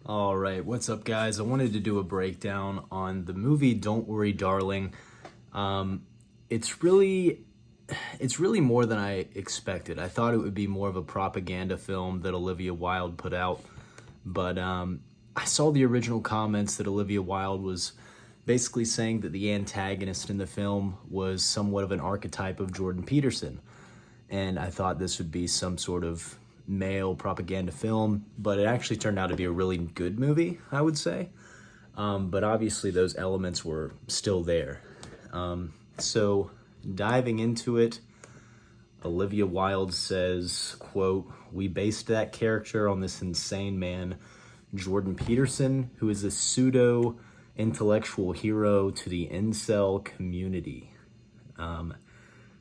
All right, what's up, guys? I wanted to do a breakdown on the movie Don't Worry, Darling. Um, it's really, it's really more than I expected. I thought it would be more of a propaganda film that Olivia Wild put out, but I saw the original comments that Olivia Wild was basically saying that the antagonist in the film was somewhat of an archetype of Jordan Peterson, and I thought this would be some sort of male propaganda film, but it actually turned out to be a really good movie, I would say. But obviously those elements were still there. So diving into it, Olivia Wilde says, quote, "We based that character on this insane man, Jordan Peterson, who is a pseudo-intellectual hero to the incel community."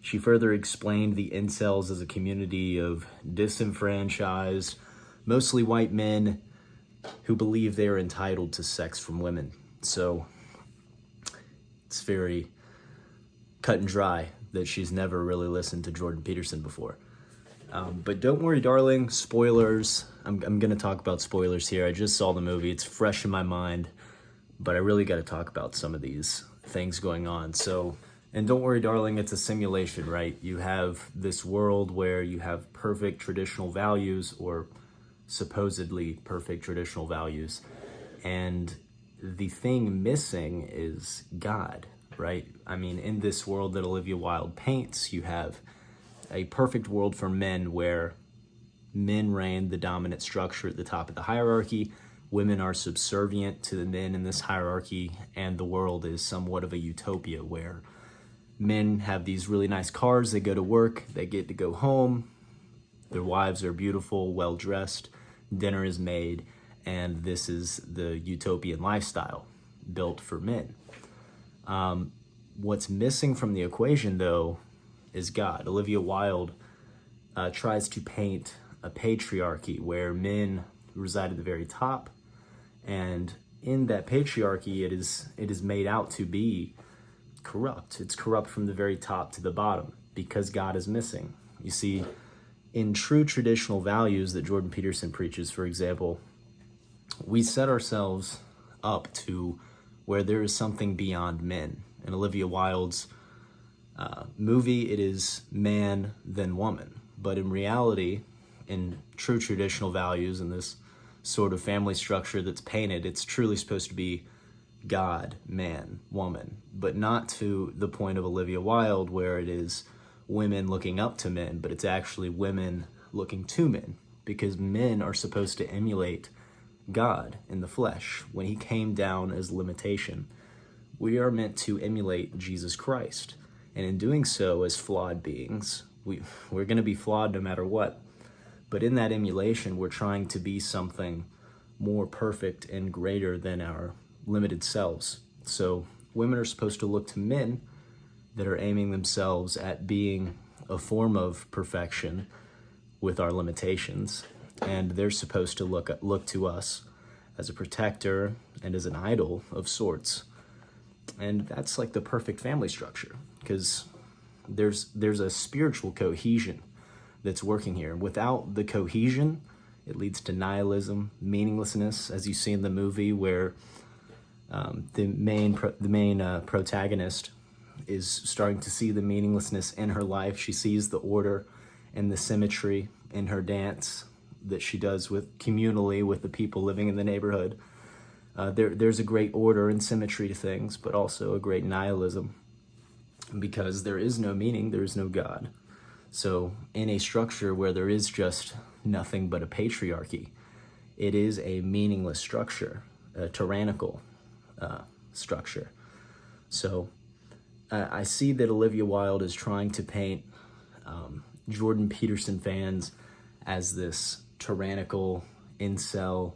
She further explained the incels as a community of disenfranchised, mostly white men who believe they are entitled to sex from women. So it's very cut and dry that she's never really listened to Jordan Peterson before. But don't worry, darling, spoilers. I'm going to talk about spoilers here. I just saw the movie. It's fresh in my mind, but I really got to talk about some of these things going on. And don't worry, darling, it's a simulation, right? You have this world where you have perfect traditional values, or supposedly perfect traditional values, and the thing missing is God, right? I mean, in this world that Olivia Wilde paints, you have a perfect world for men where men reign the dominant structure at the top of the hierarchy, women are subservient to the men in this hierarchy, and the world is somewhat of a utopia where men have these really nice cars, they go to work, they get to go home, their wives are beautiful, well-dressed, dinner is made, and this is the utopian lifestyle built for men. What's missing from the equation, though, is God. Olivia Wilde tries to paint a patriarchy where men reside at the very top, and in that patriarchy, it is made out to be corrupt. It's corrupt from the very top to the bottom because God is missing. You see, in true traditional values that Jordan Peterson preaches, for example, we set ourselves up to where there is something beyond men. In Olivia Wilde's movie, it is man then woman. But in reality, in true traditional values, in this sort of family structure that's painted, it's truly supposed to be God, man, woman, but not to the point of Olivia Wilde where it is women looking up to men, but it's actually women looking to men, because men are supposed to emulate God in the flesh. When he came down as limitation, we are meant to emulate Jesus Christ, and in doing so, as flawed beings, we're going to be flawed no matter what, but in that emulation, we're trying to be something more perfect and greater than our limited selves. So women are supposed to look to men that are aiming themselves at being a form of perfection with our limitations, and they're supposed to look to us as a protector and as an idol of sorts. And that's like the perfect family structure, because there's a spiritual cohesion that's working here. Without the cohesion, it leads to nihilism, meaninglessness, as you see in the movie where the main protagonist is starting to see the meaninglessness in her life. She sees the order and the symmetry in her dance that she does communally with the people living in the neighborhood. There's a great order and symmetry to things, but also a great nihilism, because there is no meaning, there is no God. So in a structure where there is just nothing but a patriarchy, it is a meaningless structure, a tyrannical structure. So I see that Olivia Wilde is trying to paint Jordan Peterson fans as this tyrannical, incel,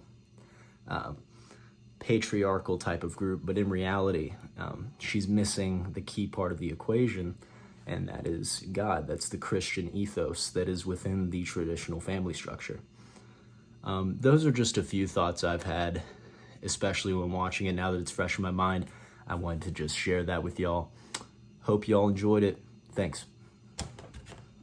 patriarchal type of group, but in reality, she's missing the key part of the equation, and that is God. That's the Christian ethos that is within the traditional family structure. Those are just a few thoughts I've had, especially when watching it. Now that it's fresh in my mind, I wanted to just share that with y'all. Hope y'all enjoyed it. Thanks.